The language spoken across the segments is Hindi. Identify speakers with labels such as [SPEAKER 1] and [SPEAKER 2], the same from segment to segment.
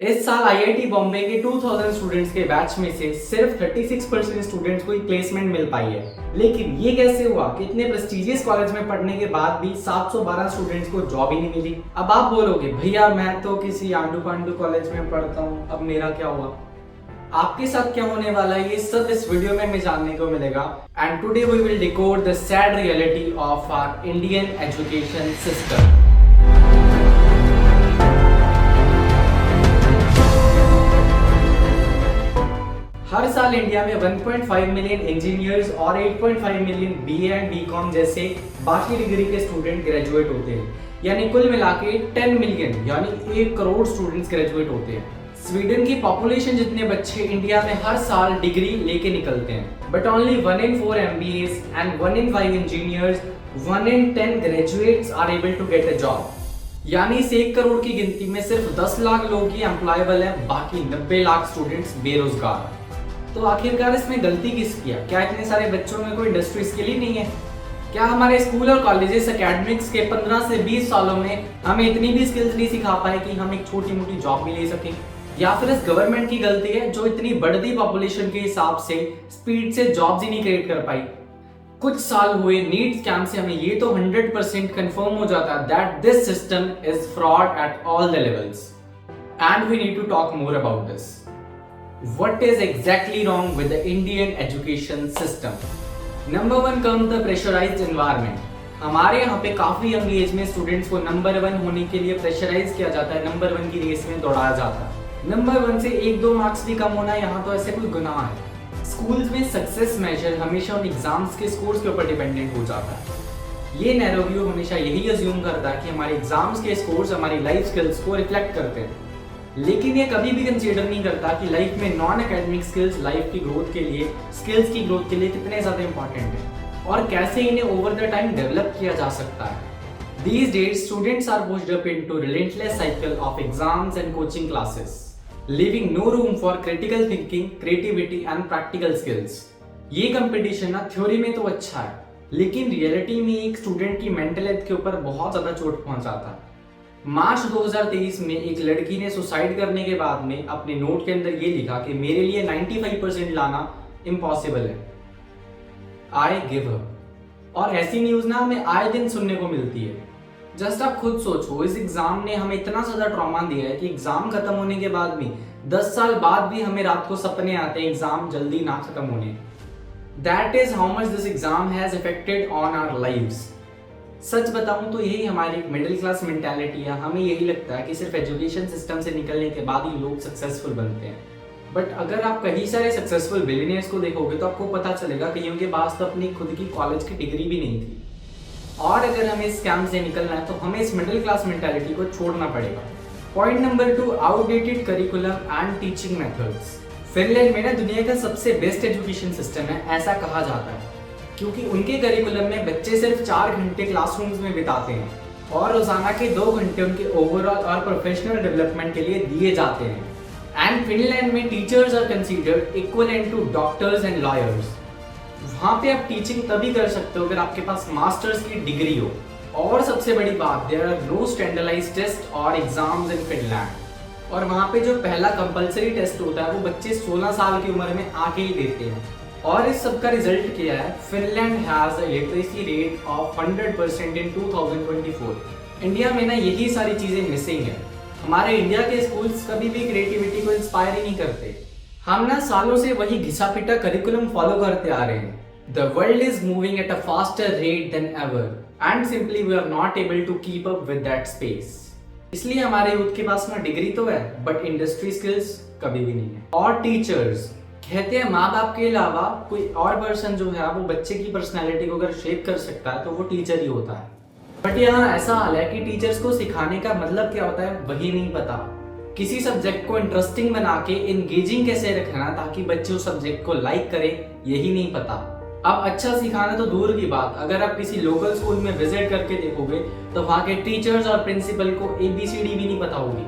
[SPEAKER 1] इस साल आईआईटी बॉम्बे के 2000 स्टूडेंट्स के बैच में से सिर्फ 36% स्टूडेंट्स को ही प्लेसमेंट मिल पाई है। लेकिन ये कैसे हुआ कि इतने प्रेस्टिजियस कॉलेज में पढ़ने के बाद भी 712 स्टूडेंट्स को जॉब ही नहीं मिली। अब आप बोलोगे भैया मैं तो किसी आंडू पांडू कॉलेज में पढ़ता हूँ, अब मेरा क्या हुआ। आपके साथ क्या होने वाला है ये सब इस वीडियो में हमें जानने को मिलेगा। And today we will decode the sad reality of our Indian education system. हर साल इंडिया में 1.5 मिलियन इंजीनियर्स और 8.5 मिलियन बीए एंड बीकॉम जैसे बाकी डिग्री के स्टूडेंट ग्रेजुएट होते हैं। यानी कुल मिला के 10 मिलियन यानी 1 करोड़ स्टूडेंट्स ग्रेजुएट होते हैं। स्वीडन की पॉपुलेशन जितने बच्चे इंडिया में हर साल डिग्री लेके निकलते हैं, but only 1 in 4 MBAs and 1 in 5 engineers, 1 in 10 graduates are able to get a job. यानी इस 1 करोड़ की गिनती में सिर्फ 10 लाख लोग ही एम्प्लॉयबल है, बाकी 90 लाख स्टूडेंट्स बेरोजगार। तो आखिरकार इसमें गलती किसकी है? क्या इतने सारे बच्चों में कोई इंडस्ट्री स्किल ही नहीं है? क्या हमारे स्कूल और कॉलेजेस एकेडमिक्स के 15 से 20 सालों में हमें इतनी भी स्किल्स नहीं सिखा पाए कि हम एक छोटी मोटी जॉब भी ले सकें? या फिर इस गवर्नमेंट की गलती है जो इतनी बढ़ती पॉपुलेशन के हिसाब से स्पीड से जॉब्स ही नहीं क्रिएट कर पाई? कुछ साल हुए नीट स्कैम से हमें ये तो 100% कंफर्म हो जाता है that this system is fraud at all the levels and we need to talk more about this. What is exactly wrong with the Indian education system? Number 1 comes the pressurized environment. हमारे यहाँ पे काफी यंग एज में स्टूडेंट्स को नंबर 1 होने के लिए प्रेशराइज किया जाता है, नंबर 1 की रेस में दौड़ाया जाता है। नंबर 1 से 1-2 मार्क्स भी कम होना यहाँ तो ऐसे कोई गुनाह है। स्कूल्स में सक्सेस मेजर हमेशा उन एग्जाम्स के स्कोर्स के ऊपर डिपेंडेंट हो जाता है। ये नैरो व्यू हमेशा यही अज्यूम करता है कि हमारे एग्जाम्स के स्कोर्स हमारी लाइफ स्किल्स को रिफ्लेक्ट करते हैं, लेकिन ये कभी भी कंसीडर नहीं करता कि लाइफ में नॉन एकेडमिक स्किल्स लाइफ की ग्रोथ के लिए, स्किल्स की ग्रोथ के लिए कितने ज्यादा इंपॉर्टेंट है और कैसे इन्हें ओवर द टाइम डेवलप किया जा सकता है। These days students are pushed up into relentless cycle of exams and coaching classes, leaving no room for critical thinking, creativity and practical skills। ये कंपटीशन ना थ्योरी में तो अच्छा है, लेकिन रियलिटी में एक स्टूडेंट की मेंटल हेल्थ के ऊपर बहुत ज्यादा चोट पहुंचाता है। मार्च 2023 में एक लड़की ने सुसाइड करने के बाद में अपने नोट के अंदर ये लिखा कि मेरे लिए 95% लाना इम्पॉसिबल है, आई गिव अप। और ऐसी न्यूज ना हमें आए दिन सुनने को मिलती है। जस्ट आप खुद सोचो, इस एग्जाम ने हमें इतना ज्यादा ट्रॉमा दिया है कि एग्जाम खत्म होने के बाद भी 10 साल बाद भी हमें रात को सपने आते हैं एग्जाम जल्दी ना खत्म होने। That is how much this exam has affected on our lives. सच बताऊं तो यही हमारी मिडिल क्लास मेंटालिटी है। हमें यही लगता है कि सिर्फ एजुकेशन सिस्टम से निकलने के बाद ही लोग सक्सेसफुल बनते हैं, बट अगर आप कई सारे सक्सेसफुल बिलियनियर्स को देखोगे तो आपको पता चलेगा कि उनके पास तो अपनी खुद की कॉलेज की डिग्री भी नहीं थी। और अगर हमें इस स्कैम से निकलना है तो हमें इस मिडिल क्लास मेंटालिटी को छोड़ना पड़ेगा। Point number 2, outdated curriculum and teaching methods. Finland में ना दुनिया का सबसे बेस्ट एजुकेशन सिस्टम है ऐसा कहा जाता है, क्योंकि उनके करिकुलम में बच्चे सिर्फ 4 घंटे क्लासरूम्स में बिताते हैं और रोजाना के 2 घंटे उनके ओवरऑल और प्रोफेशनल डेवलपमेंट के लिए दिए जाते हैं। एंड फिनलैंड में teachers are considered equivalent to doctors and lawyers. वहां पे आप टीचिंग तभी कर सकते हो अगर आपके पास मास्टर्स की डिग्री हो। और सबसे बड़ी बात, there are no standardised test और एग्जाम्स इन फिनलैंड। और वहां पे जो पहला कंपलसरी टेस्ट होता है वो बच्चे 16 साल की उम्र में आके ही देते हैं। और इस सब का रिजल्ट क्या है? Finland has a literacy rate of 100% in 2024। India में ना यही सारी चीजें मिसिंग है। हमारे इंडिया के स्कूल्स कभी भी क्रिएटिविटी को इंस्पायर ही नहीं करते। हम ना सालों से वही घिसा पिटा करिकुलम फॉलो करते आ रहे हैं। The world is moving at a faster rate than ever and simply we are not able to keep up with that space. इसलिए हमारे यूथ के पास में डिग्री तो है बट इंडस्ट्री स्किल्स कभी भी नहीं है। और टीचर्स कहते हैं माँ बाप के अलावा कोई और पर्सन जो है वो बच्चे की पर्सनैलिटी को अगर शेप कर सकता है तो वो टीचर ही होता है। बट यहाँ ऐसा हाल है कि टीचर्स को सिखाने का मतलब क्या होता है वही नहीं पता। किसी सब्जेक्ट को इंटरेस्टिंग बना के एंगेजिंग कैसे रखना ताकि बच्चे उस सब्जेक्ट को लाइक करें यही नहीं पता। अब अच्छा सिखाना तो दूर की बात, अगर आप किसी लोकल स्कूल में विजिट करके देखोगे तो वहाँ के टीचर्स और प्रिंसिपल को ABCD भी नहीं पता होगी।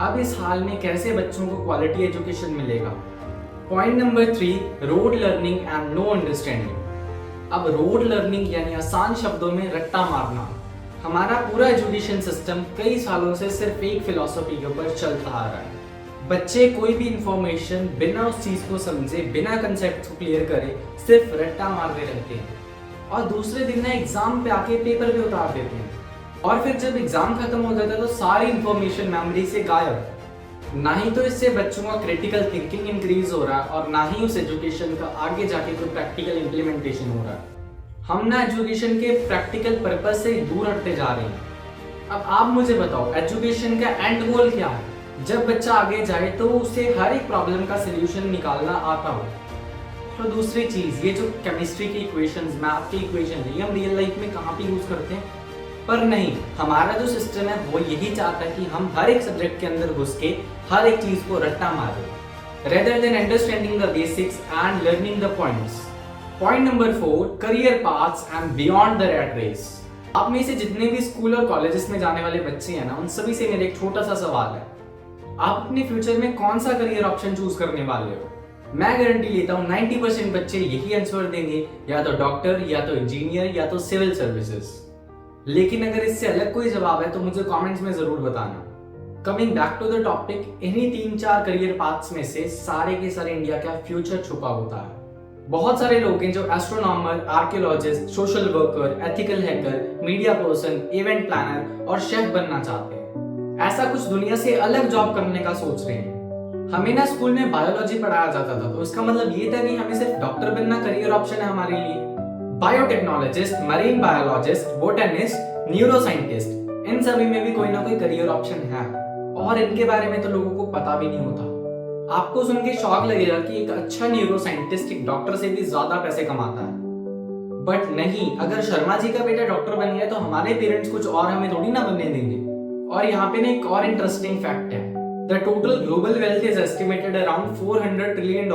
[SPEAKER 1] अब इस हाल में कैसे बच्चों को क्वालिटी एजुकेशन मिलेगा? Point number 3, rote learning and no understanding. अब रोड लर्निंग यानी आसान शब्दों में रट्टा मारना। हमारा पूरा एजुकेशन सिस्टम कई सालों से सिर्फ एक फिलॉसफी के ऊपर चलता आ रहा है, बच्चे कोई भी इंफॉर्मेशन बिना उस चीज को समझे, बिना कंसेप्ट को क्लियर करे, सिर्फ रट्टा मारते रहते हैं और दूसरे दिन ना एग्जाम पे आके पेपर पे उतार देते हैं। और फिर जब एग्जाम खत्म हो जाता है तो सारी इंफॉर्मेशन मेमोरी से गायब। ना ही तो इससे बच्चों का क्रिटिकल थिंकिंग इंक्रीज हो रहा है और ना ही उस एजुकेशन का आगे जाके कोई प्रैक्टिकल इम्प्लीमेंटेशन हो रहा है। हम ना एजुकेशन के प्रैक्टिकल पर्पज से दूर हटते जा रहे हैं। अब आप मुझे बताओ, एजुकेशन का एंड गोल क्या है? जब बच्चा आगे जाए तो उसे हर एक प्रॉब्लम का सोल्यूशन निकालना आता हो। तो दूसरी चीज, ये जो केमिस्ट्री की इक्वेशंस, मैथ की इक्वेशन है, ये हम रियल लाइफ में कहाँ पे यूज करते हैं? पर नहीं, हमारा जो सिस्टम है वो यही चाहता है कि हम हर एक सब्जेक्ट के अंदर घुस के हर एक चीज को रट्टा मारें, rather than understanding the basics and learning the points. Point number 4, career paths and beyond the rat race. आप में से जितने भी स्कूल और कॉलेजेस में जाने वाले बच्चे हैं ना, उन सभी से मेरा एक छोटा सा सवाल है, आप अपने फ्यूचर में कौन सा करियर ऑप्शन चूज करने वाले हो? मैं गारंटी लेता हूँ 90% बच्चे यही आंसर देंगे, या तो डॉक्टर, या तो इंजीनियर, या तो सिविल सर्विसेज। लेकिन अगर इससे अलग कोई जवाब है तो मुझे कमेंट्स में जरूर बताना। Coming back to the topic, इन्हीं 3-4 करियर पाथ्स में से सारे के सारे इंडिया का फ्यूचर छुपा होता है। बहुत सारे लोग हैं जो astronomer, archaeologist, social worker, ethical hacker, media person, event planner और शेफ बनना चाहते हैं। ऐसा कुछ दुनिया से अलग जॉब करने का सोच रहे हैं। हमें ना स्कूल में बायोलॉजी पढ़ाया जाता था, तो इसका मतलब ये था कि हमें सिर्फ डॉक्टर बनना करियर ऑप्शन है हमारे लिए। Biotechnologist, marine biologist, botanist, neuroscientist, इन सभी में भी कोई ना कोई करियर ऑप्शन है और इनके बारे में तो लोगों को पता भी नहीं होता। आपको सुन के शॉक लगेगा कि एक अच्छा न्यूरोसाइंटिस्ट एक डॉक्टर से भी ज्यादा पैसे कमाता है। बट नहीं, अगर शर्मा जी का बेटा डॉक्टर बन गया तो हमारे पेरेंट्स कुछ और हमें थोड़ी ना बनने देंगे। और यहाँ पे ना एक और इंटरेस्टिंग फैक्ट है, the total global wealth is estimated around $400 trillion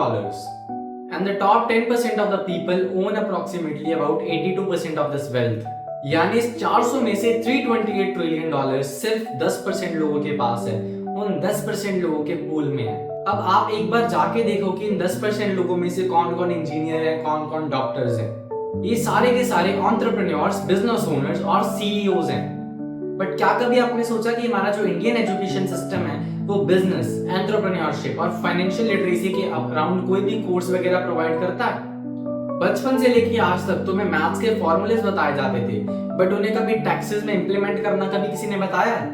[SPEAKER 1] and the top 10% of the people own approximately about 82% of this wealth। यानी इस 400 में से $328 ट्रिलियन सिर्फ 10% लोगों के पास है, उन 10% लोगों के पूल में है। अब आप एक बार जाके देखो कि इन 10% लोगों में से कौन कौन इंजीनियर है, कौन कौन डॉक्टर्स हैं। ये सारे के सारे एंटरप्रेन्योर्स, बिजनेस ओनर्स और सीईओज हैं। बट क्या कभी आपने सोचा कि हमारा जो इंडियन एजुकेशन सिस्टम है वो बिजनेस, एंटरप्रेन्योरशिप और फाइनेंशियल लिटरेसी के अराउंड कोई भी कोर्स वगैरह प्रोवाइड करता है? बचपन से लेके आज तक तो मैं मैथ्स के फॉर्मूलेस बताए जाते थे, बट उन्हें कभी टैक्सेस में इंप्लीमेंट करना कभी किसी ने बताया है?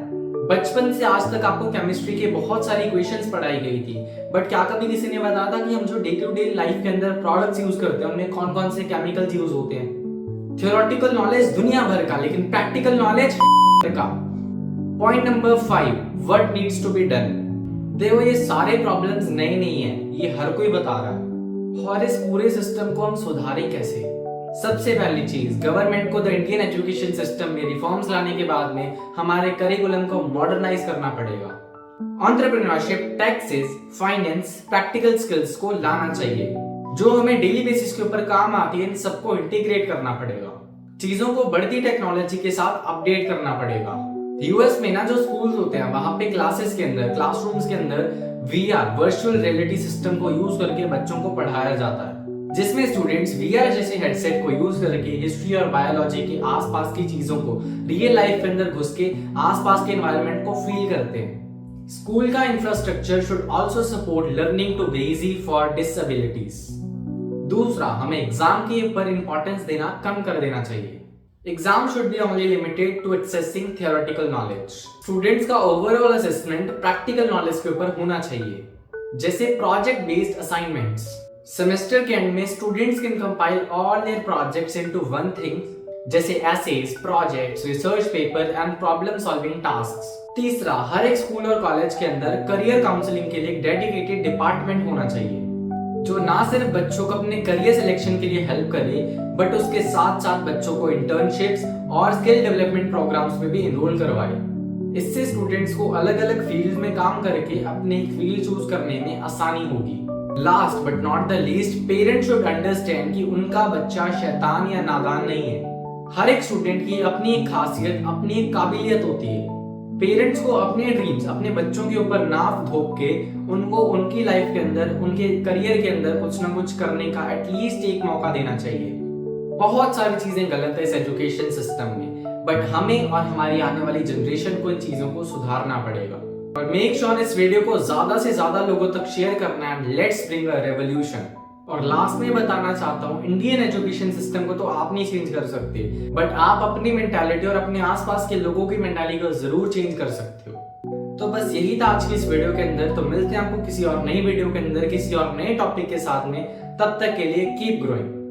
[SPEAKER 1] बचपन से आज तक आपको केमिस्ट्री के बहुत सारी इक्वेशंस पढ़ाई गई थी, बट क्या कभी किसी ने बताया था कि हम जो डे टू डे लाइफ के अंदर प्रोडक्ट्स यूज करते हैं उनमें कौन कौन से केमिकल्स यूज होते हैं? थियोरेटिकल नॉलेज दुनिया भर का, लेकिन प्रैक्टिकल नॉलेज का। Point number 5, what needs to be done. देखो, ये सारे प्रॉब्लम्स नए नहीं है, ये हर कोई बता रहा है। और इस पूरे सिस्टम को हम सुधारें कैसे? सबसे पहली चीज, गवर्नमेंट को द इंडियन एजुकेशन सिस्टम में रिफॉर्म्स लाने के बाद में हमारे करिकुलम को मॉडर्नाइज करना पड़ेगा। Entrepreneurship, taxes, finance, practical skills को लाना चाहिए जो हमें डेली बेसिस के ऊपर काम आती है। इन सबको इंटीग्रेट करना पड़ेगा, चीजों को बढ़ती टेक्नोलॉजी के साथ अपडेट करना पड़ेगा। यूएस में ना जो स्कूल्स होते हैं वहां पे क्लासेस के अंदर, क्लासरूम्स के अंदर वीआर, वर्चुअल रियलिटी सिस्टम को यूज करके बच्चों को पढ़ाया जाता है, जिसमें स्टूडेंट्स वीआर जैसे हेडसेट को यूज करके हिस्ट्री और बायोलॉजी के आसपास की चीजों को रियल लाइफ के अंदर घुस के आसपास के एनवायरनमेंट को फील करते हैं। स्कूल का infrastructure should also support learning to be easy for disabilities. दूसरा, हमें एग्जाम के ऊपर इंपॉर्टेंस देना कम कर देना चाहिए। Exam should be only limited to accessing theoretical knowledge. Students का ओवरऑल असेसमेंट प्रैक्टिकल नॉलेज के ऊपर होना चाहिए, जैसे प्रोजेक्ट बेस्ड असाइनमेंट्स। सेमेस्टर के एंड में students can compile all their projects into one thing, जैसे essays, projects, research paper and problem solving tasks. तीसरा, हर एक स्कूल और कॉलेज के अंदर करियर काउंसलिंग के लिए एक डेडिकेटेड डिपार्टमेंट होना चाहिए जो ना सिर्फ बच्चों को अपने करियर सिलेक्शन के लिए हेल्प करे, बट उसके साथ साथ बच्चों को इंटर्नशिप्स और स्किल डेवलपमेंट प्रोग्राम्स में भी इनरोल करवाए। इससे स्टूडेंट्स को अलग अलग फील्ड में काम करके अपने एक फील्ड चूज करने में आसानी होगी। Last but not the least, parents should understand कि उनका बच्चा शैतान या नादान नहीं है। हर एक स्टूडेंट की अपनी एक खासियत, अपनी एक काबिलियत होती है। पेरेंट्स को अपने ड्रीम्स, अपने बच्चों के ऊपर नाव थोप के उनको उनकी लाइफ के अंदर, उनके करियर के अंदर कुछ ना कुछ करने का एटलीस्ट एक मौका देना चाहिए। बहुत सारी चीजें गलत है इस एजुकेशन सिस्टम में, बट हमें और हमारी आने वाली जनरेशन को इन चीजों को सुधारना पड़ेगा। और मेक श्योर इस वीडियो को ज्यादा से ज्यादा लोगों तक शेयर करना है। Let's bring a revolution. और लास्ट में बताना चाहता हूँ, इंडियन एजुकेशन सिस्टम को तो आप नहीं चेंज कर सकते, बट आप अपनी मेंटालिटी और अपने आसपास के लोगों की मेंटालिटी को जरूर चेंज कर सकते हो। तो बस यही था आज की इस वीडियो के अंदर। तो मिलते हैं आपको किसी और नई वीडियो के अंदर किसी और नए टॉपिक के साथ में। तब तक के लिए कीप ग्रोइंग।